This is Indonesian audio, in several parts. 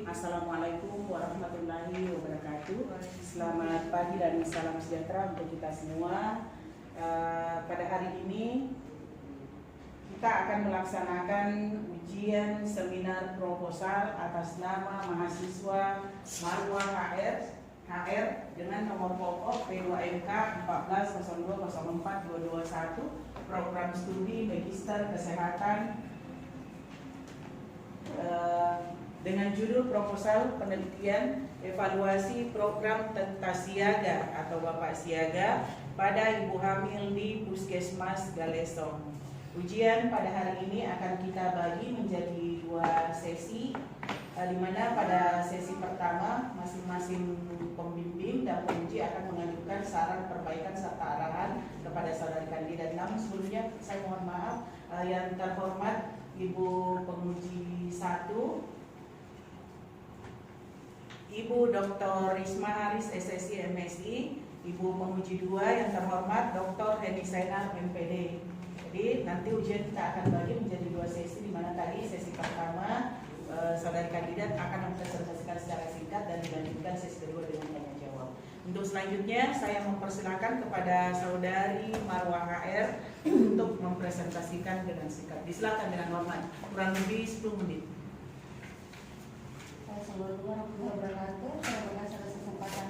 Assalamualaikum warahmatullahi wabarakatuh. Selamat pagi dan salam sejahtera untuk kita semua. Pada hari ini kita akan melaksanakan ujian seminar proposal atas nama mahasiswa Marwah HR dengan nomor pokok P2MK 1402042221, program studi Magister Kesehatan dengan judul proposal penelitian evaluasi program Teta Siaga atau Bapak Siaga pada ibu hamil di Puskesmas Galesong. Ujian pada hari ini akan kita bagi menjadi dua sesi, di mana pada sesi pertama masing-masing pembimbing dan penguji akan mengajukan saran perbaikan serta arahan kepada saudari kandidat. Namun sebelumnya saya mohon maaf, yang terhormat Ibu penguji 1, Ibu Dr. Risma Haris SSI MSI, Ibu penguji 2 yang terhormat Dr. Heni Sainar MPD. Jadi nanti ujian kita akan bagi menjadi dua sesi, di mana tadi sesi pertama saudari kandidat akan mempresentasikan secara singkat dan dilanjutkan sesi kedua dengan tanya jawab. Untuk selanjutnya saya mempersilakan kepada saudari Marwah HR untuk mempresentasikan dengan singkat. Disilakan dengan hormat, kurang lebih 10 menit. Assalamualaikum warahmatullahi wabarakatuh. Terima kasih atas kesempatan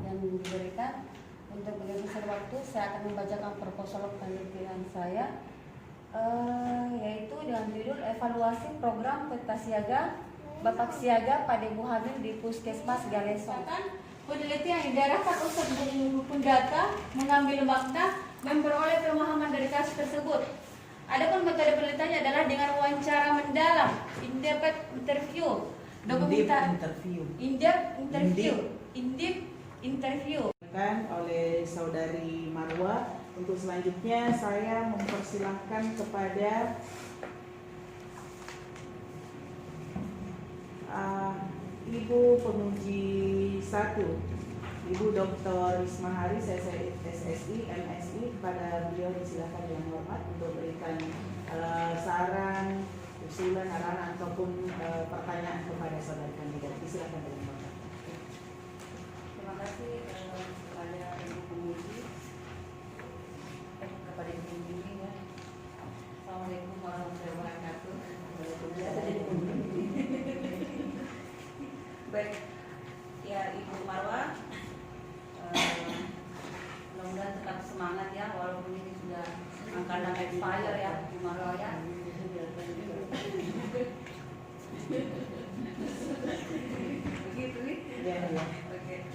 yang diberikan. Untuk menghabiskan waktu, saya akan membacakan proposal penelitian saya, yaitu dengan judul evaluasi program Teta Siaga Bapak Siaga pada ibu hamil di Puskesmas Galesong. Penelitian yang diarahkan untuk mengumpulkan data, mengambil fakta, memperoleh pemahaman dari kasus tersebut. Adapun metode penelitiannya adalah dengan wawancara mendalam, in-depth interview, interview oleh saudari Marwah. Untuk selanjutnya saya mempersilahkan kepada Ibu penguji 1, Ibu Dr. Risma Haris SSI MSI. Kepada beliau disilakan dengan hormat untuk berikan saran, usulan, arahan ataupun pertanyaan kepada saudari kandidat. Disilakan dengan hormat. Terima kasih kepada ibu penguji, kepada ibu pembimbing ya. Assalamualaikum warahmatullahi wabarakatuh. Baik, ya Ibu Marwah, mudah-mudahan tetap semangat ya, walaupun ini sudah angka expired ya, Ibu Marwah ya. Begitu nih? Ya. Oke.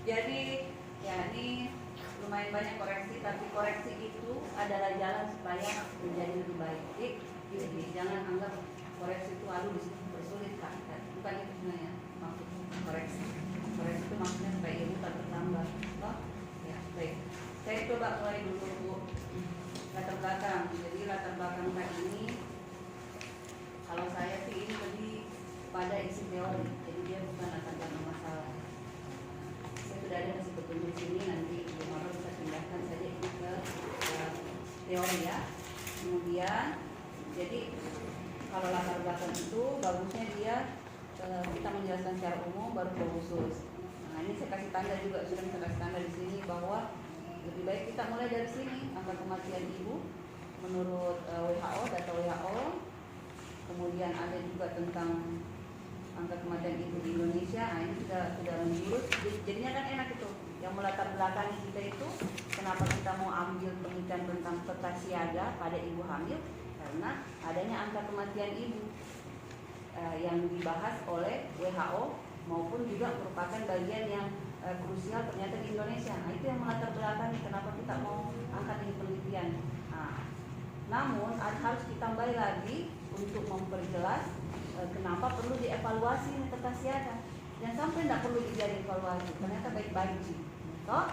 Jadi ya ini lumayan banyak koreksi, tapi koreksi itu adalah jalan supaya menjadi lebih baik. Jadi jangan anggap koreksi itu bersulit kan? Bukan itu sebenarnya maksud koreksi. Koreksi itu maksudnya supaya ilmu tak bertambah. Oh, ya baik. Saya coba mulai dulu Bu. Latar belakang. Jadi latar belakang kali ini, kalau saya sih ini lebih pada isi teori. Jadi dia bukan latar belakang masalah. Saya sudah ada ngasih petunjuk sini, nanti Ibu Marwah bisa pindahkan saja ini ke teori ya. Kemudian, jadi kalau latar belakang itu bagusnya dia kita menjelaskan secara umum baru ke khusus. Nah ini saya kasih tanda juga, sudah saya kasih tanda di sini bahwa lebih baik kita mulai dari sini, angka kematian ibu menurut WHO, data WHO. Kemudian ada juga tentang angka kematian ibu di Indonesia. Nah ini sudah menjurus, jadinya kan enak itu. Yang melatar belakangi kita itu, kenapa kita mau ambil penelitian tentang Teta Siaga pada ibu hamil? Karena adanya angka kematian ibu yang dibahas oleh WHO maupun juga merupakan bagian yang krusial ternyata di Indonesia. Nah itu yang melatar belakangi kenapa kita mau angkat ini penelitian. Nah, namun harus ditambah lagi untuk memperjelas kenapa perlu dievaluasi Teta Siaga. Jangan sampai tidak perlu dievaluasi, ternyata baik-baik sih. Nah,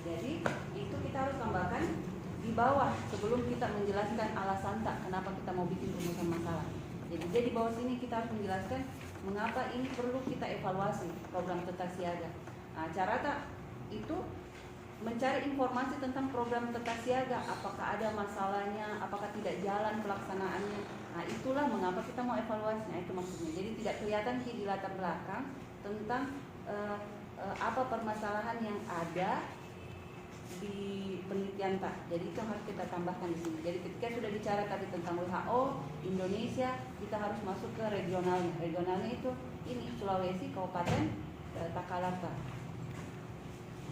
jadi itu kita harus tambahkan di bawah sebelum kita menjelaskan alasan kenapa kita mau bikin rumusan masalah. Jadi di bawah sini kita harus menjelaskan mengapa ini perlu kita evaluasi program Teta Siaga. Nah, cara itu mencari informasi tentang program Teta Siaga, apakah ada masalahnya, apakah tidak jalan pelaksanaannya. Nah itulah mengapa kita mau evaluasi. Nah itu maksudnya. Jadi tidak kelihatan sih di latar belakang tentang apa permasalahan yang ada di penelitian Pak. Jadi itu harus kita tambahkan di sini. Jadi ketika sudah bicara tadi tentang WHO, Indonesia, kita harus masuk ke regionalnya. Regionalnya itu ini Sulawesi, Kabupaten Takalapa.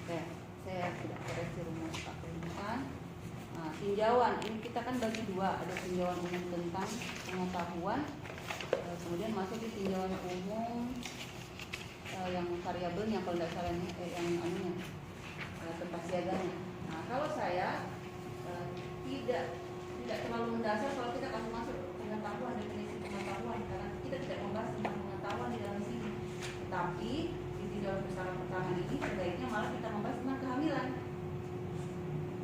Oke, saya tidak koreksi rumus Pak Perlindungan. Nah, tinjauan ini kita kan bagi dua, ada tinjauan umum tentang pengetahuan, kemudian masuk di tinjauan umum yang variabelnya kalau tidak salah yang anunya tempat siaganya. Nah, kalau saya tidak terlalu mendasar kalau kita akan masuk pengetahuan, definisi pengetahuan, karena kita tidak membahas tentang pengetahuan di dalam sini. Tetapi di tinjauan bersama pertama ini sebaiknya malah kita membahas tentang kehamilan.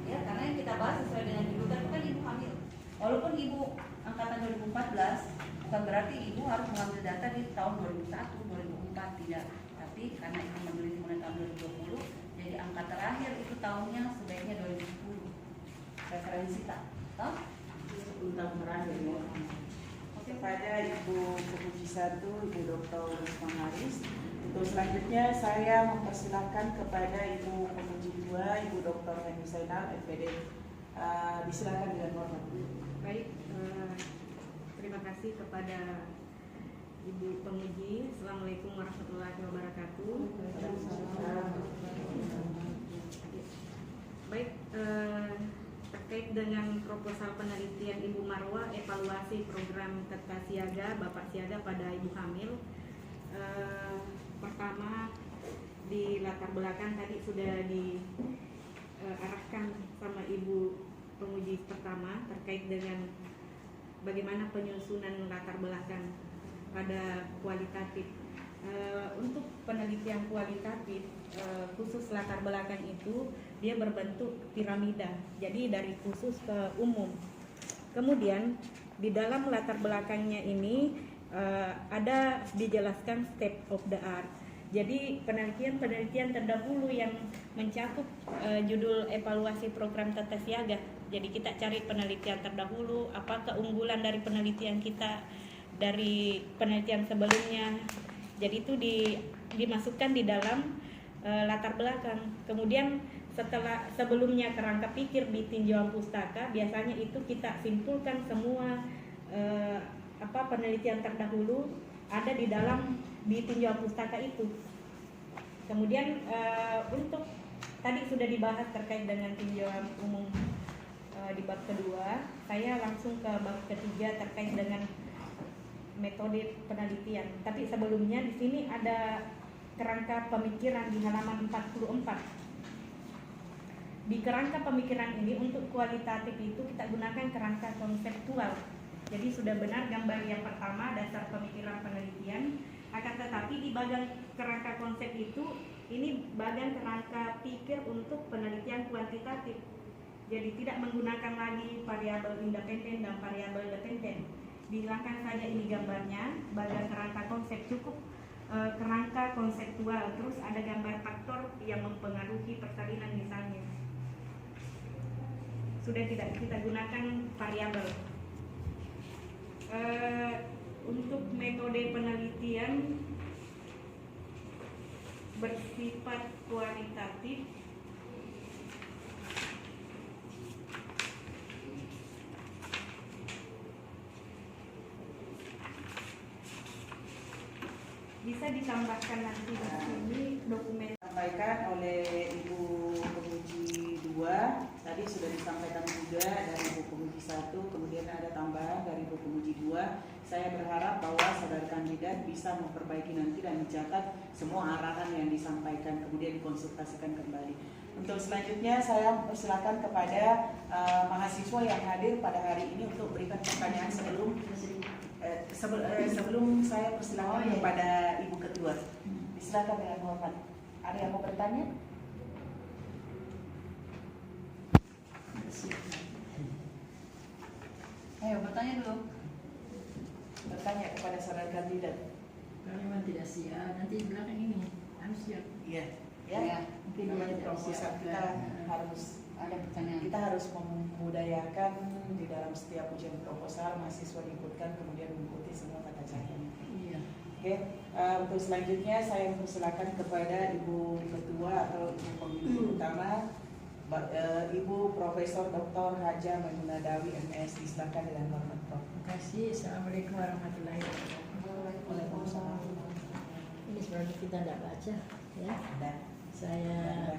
Ya, karena yang kita bahas sesuai dengan judul tadi kan ibu hamil. Walaupun ibu angkatan 2014, bukan berarti ibu harus mengambil data di tahun 2001, 2004 tidak. Tapi karena ibu meneliti mulai tahun 2020, jadi angka terakhir itu tahunnya sebaiknya 2010. Referensi tak? Toh? 10 tahun terakhir ya. Kepada Ibu Pemuji 1, Ibu Dr. Risma Haris. Untuk selanjutnya saya mempersilahkan kepada Ibu Pemuji 2, Ibu Dr. Heni Zainal, FPD. Disilakan dengan hormat. Baik, terima kasih kepada Ibu Penguji. Assalamualaikum warahmatullahi wabarakatuh. Baik, terkait dengan proposal penelitian Ibu Marwa, evaluasi program Kertas Siaga Bapak Siaga pada Ibu Hamil. Pertama, di latar belakang tadi sudah diarahkan sama Ibu Penguji pertama terkait dengan bagaimana penyusunan latar belakang pada kualitatif. Untuk penelitian kualitatif, khusus latar belakang itu dia berbentuk piramida, jadi dari khusus ke umum. Kemudian di dalam latar belakangnya ini ada dijelaskan step of the art. Jadi penelitian terdahulu yang mencakup judul evaluasi program tata siaga. Jadi kita cari penelitian terdahulu, apa keunggulan dari penelitian kita dari penelitian sebelumnya. Jadi itu dimasukkan di dalam latar belakang. Kemudian sebelumnya kerangka pikir di tinjauan pustaka, biasanya itu kita simpulkan semua penelitian terdahulu ada di dalam tinjauan pustaka itu. Kemudian untuk tadi sudah dibahas terkait dengan tinjauan umum di bab kedua, saya langsung ke bab ketiga terkait dengan metode penelitian. Tapi sebelumnya di sini ada kerangka pemikiran di halaman 44. Di kerangka pemikiran ini untuk kualitatif itu kita gunakan kerangka konseptual. Jadi sudah benar gambar yang pertama dasar pemikiran penelitian, akan tetapi di bagian kerangka konsep itu ini bagian kerangka pikir untuk penelitian kuantitatif. Jadi tidak menggunakan lagi variabel independen dan variabel dependen. Dihilangkan saja ini gambarnya, bagian kerangka konsep cukup kerangka konseptual. Terus ada gambar faktor yang mempengaruhi persalinan misalnya. Sudah tidak kita gunakan variabel. Untuk metode penelitian bersifat kualitatif, bisa ditambahkan nanti di sini dokumen Disampaikan oleh Ibu Pemuji 2, tadi sudah disampaikan juga dari Ibu Pemuji 1, kemudian ada tambahan dari Ibu Pemuji 2. Saya berharap bahwa saudara kandidat bisa memperbaiki nanti dan mencatat semua arahan yang disampaikan, kemudian dikonsultasikan kembali. Untuk selanjutnya saya persilakan kepada mahasiswa yang hadir pada hari ini untuk berikan pertanyaan sebelum saya persilakan kepada Ibu Ketua. Silakan dengan hormat. Ada yang mau bertanya? Ayo bertanya dulu. Bertanya kepada saudara kandidat. Kalau memang tidak siap, nanti di belakang ini harus siap. Iya. Ya. Ya. Mungkin namanya proposal kita harus Ada pertanyaan. kita harus memudayakan di dalam setiap ujian proposal mahasiswa diikutkan kemudian mengikuti semua tata caranya. Iya. Oke, untuk selanjutnya saya mempersilakan kepada Ibu Ketua atau Ibu Pembimbing Utama, Ibu Profesor Dr. Haja Maimunah Dawi MS. Silakan dengan hormat, Prof. Terima kasih. Assalamualaikum warahmatullahi wabarakatuh. Waalaikumsalam. Ini sebenarnya kita tidak baca, ya. Dan Saya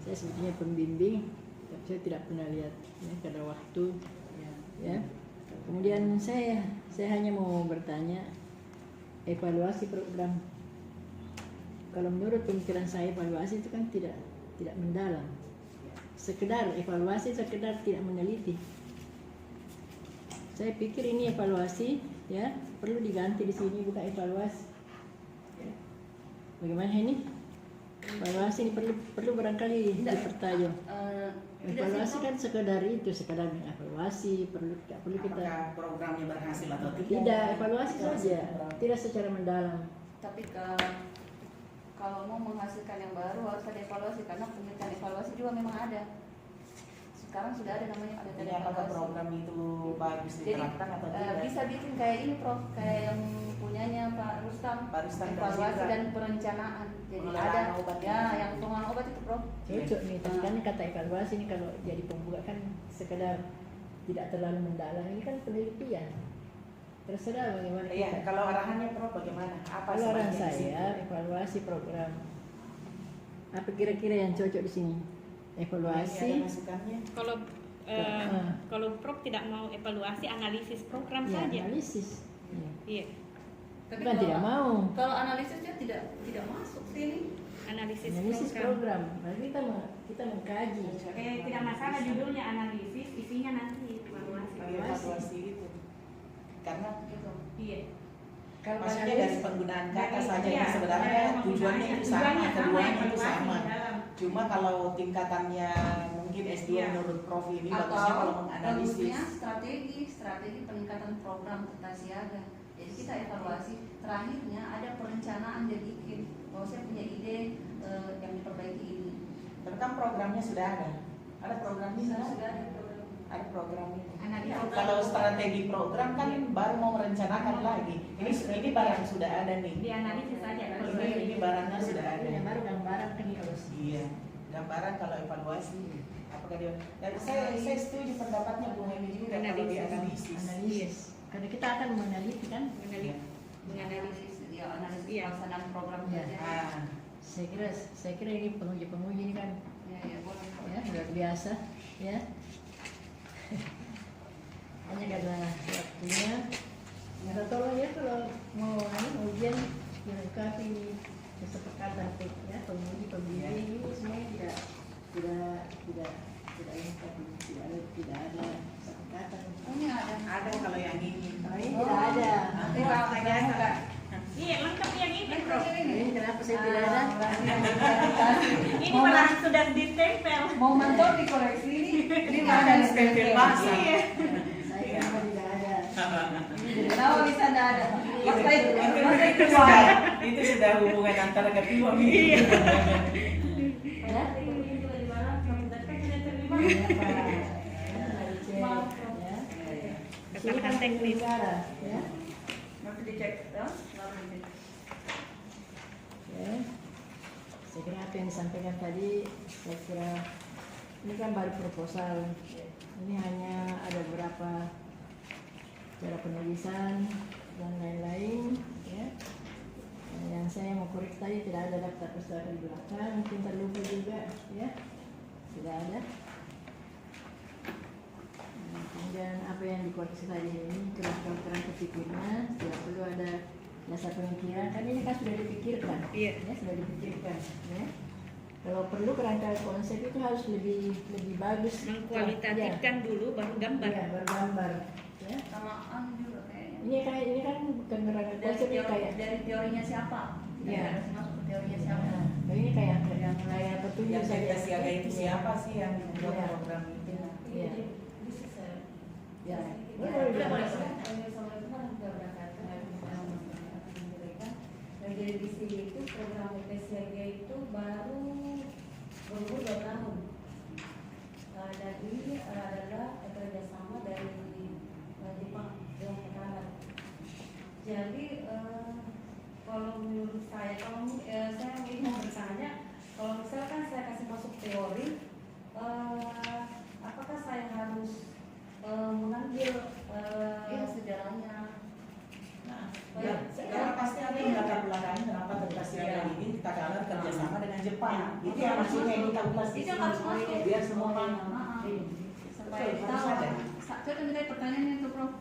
sebetulnya pembimbing, tapi saya tidak pernah lihat ya, karena waktu, ya. Kemudian saya hanya mau bertanya evaluasi program. Kalau menurut pemikiran saya evaluasi itu kan tidak mendalam. Sekedar evaluasi, sekedar tidak meneliti. Saya pikir ini evaluasi, ya, perlu diganti di sini bukan evaluasi. Ya. Bagaimana ini? Evaluasi ini perlu barangkali dipertajam. Evaluasi kan sekedar itu, sekedar mengevaluasi, tidak perlu kita. apakah programnya berhasil atau tidak? Tidak, evaluasi saja, tidak secara mendalam. Tapi kalau mau menghasilkan yang baru harus ada evaluasi, karena penelitian evaluasi juga memang ada. Sekarang sudah ada namanya Jadi penelitian apakah evaluasi. program itu bagus Jadi diterapkan atau tidak? bisa bikin kayak ini Prof, kayak yang punyanya Pak Rustam, Pak Rustam dan evaluasi Zindra. dan perencanaan. Jadi Pengelolaan ada obat ya ini. yang pengelolaan obat itu Prof. Cocok nih, tapi kan kata evaluasi ini kalau jadi pembuka kan sekedar tidak terlalu mendalam. Ini kan penelitian. Terserah bagaimana Iya, kita. kalau arahannya Prof bagaimana? Apa Kalau arahan sebaiknya di saya situ? evaluasi program. Apa kira-kira yang cocok di sini? Ini ada Evaluasi. masukannya? Kalau Prof tidak mau evaluasi, analisis program Ya, saja. analisis. Ya. Iya, Tapi Bukan tidak mau. Kalau analisisnya tidak masuk sini. analisis Analisis program. program. Berarti kita mengkaji. Tidak masalah judulnya analisis, isinya nanti evaluasi. Evaluasi itu. Karena Gitu. Iya. Kalau maksudnya dari penggunaan kata saja Iya, yang sebenarnya dari tujuannya itu sama, tujuannya keduanya itu evaluasi sama. di dalam. Cuma kalau tingkatannya mungkin S2 Iya. menurut Prof ini bagusnya kalau menganalisis. bagusnya strategi peningkatan program kertas siaga. Jadi kita evaluasi, terakhirnya ada perencanaan dia bikin. Bahwa saya punya ide yang diperbaiki ini. Tapi kan programnya sudah ada. Ada programnya Sudah sudah. ada program. Ada programnya. Analisa. Kalau strategi program kan baru mau merencanakan lagi. Ini barang sudah ada nih. Dianalisis saja. Ini barangnya sudah ada. Yang baru gambaran kan harus. Iya, gambaran kalau evaluasi. Apakah dia? Dan saya setuju pendapatnya Bu Hemi juga kalau dia analisis. Analisis. Karena kita akan meneliti kan. Iya. Menganalisis, ya analisis Iya. pelaksanaan program Iya. kerja. Ah, Saya kira ini penguji ini kan Ya boleh. ya luar biasa ya. Hanya karena waktunya. Minta tolong ya kalau mau ujian dilengkapi kesepakatan ya penguji pembimbing ini semuanya tidak lengkap, tidak ada kesepakatan. Oh, ini ada. ada kalau yang ini. Ini tidak ada. Iya, lengkap yang ini Prof. Ini kenapa saya tidak ada? Ini malah sudah ditempel. Mau mantap dikoreksi ini. Ini nggak ada stempel basah. Iya. Saya kenapa tidak ada? Kenapa bisa nggak ada? Masa itu Itu sudah hubungan antara kedua ini. Ya? Kesalahan teknis. Ya. nanti dicek ya. Lalu dicek. Ya. Saya kira apa yang disampaikan tadi, saya kira ini kan baru proposal. Ini hanya ada beberapa cara penulisan dan lain-lain. Ya. Yang saya mau koreksi tadi tidak ada daftar pustaka di belakang, mungkin terlupa juga, ya. Tidak ada. Kemudian apa yang dikoreksi tadi ini kerangka pikirnya tidak perlu ada dasar pemikiran, kan ini kan sudah dipikirkan. Iya. Ya, sudah dipikirkan. Ya. Kalau perlu kerangka konsep itu harus lebih bagus. Mengkualitatifkan dulu baru gambar. Ya, bergambar. Ya. Samaan juga kayaknya. Ini kan bukan kerangka Dari konsep, ini kayak dari teorinya siapa? Iya. Harus masuk ke teorinya siapa? nah, ini kayak petunjuk Yang saja. kerja siaga itu siapa sih yang membuat Iya. program itu? Iya. Ya. Dan dari visi itu program PSIG itu baru berumur 2 tahun. Dan ini adalah kerjasama dari Jepang dengan Petara. Jadi saya. Kalau saya ingin mau bertanya, kalau misalkan saya kasih masuk teori, apakah saya harus mengambil sejarahnya. Nah, karena pasti ada yang latar belakangnya kenapa Tentasiaga ini kita kalah kerjasama dengan Jepang. Itu yang maksudnya yang kita ulas di Itu sini. harus masuk. Biar semua paham. Supaya Betul, harus tahu. ada. Coba dari pertanyaannya itu Prof.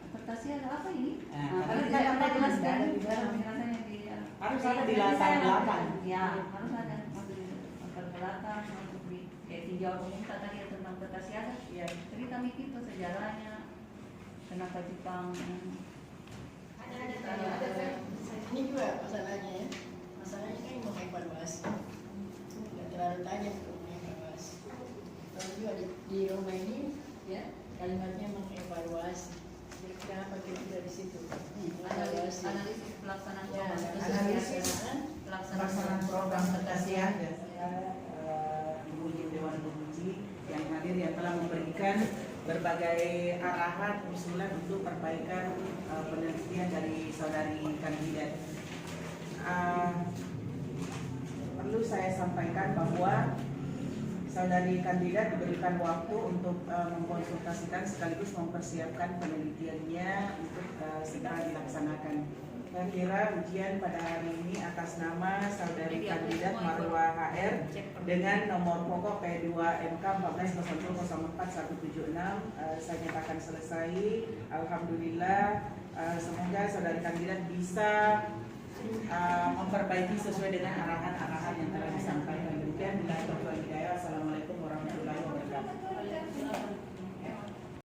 Tentasiaga apa ini? Nah, Karena kita tidak kan ada jelaskan ada di dalam. penjelasannya di Harus ada di latar belakang. Ya, harus ada masuk di latar belakang, masuk di kayak tinjau umum tadi yang tentang Tentasiaga. Iya. Cerita itu sejarahnya, kenapa Jepang. Ini juga masalahnya ya. Masalahnya kan mengevaluasi. Tidak terlalu tajam untuk mengevaluasi. Kalau juga di rumah ini ya kalimatnya mengevaluasi. Jadi kenapa kita di situ? Mengevaluasi. Analisis pelaksanaan Ya, program. analisis pelaksanaan program Tentasiaga. Saya Ibu Dewan Penguji yang hadir yang telah memberikan berbagai arahan usulan untuk perbaikan penelitian dari saudari kandidat. Perlu saya sampaikan bahwa saudari kandidat diberikan waktu untuk mengkonsultasikan sekaligus mempersiapkan penelitiannya untuk segera dilaksanakan. Saya kira ujian pada hari ini atas nama saudari kandidat Marwa HR dengan nomor pokok P2 MK 14.004.176 saya nyatakan selesai. Alhamdulillah, semoga saudari kandidat bisa memperbaiki sesuai dengan arahan-arahan yang telah disampaikan. Demikian, bila Assalamualaikum.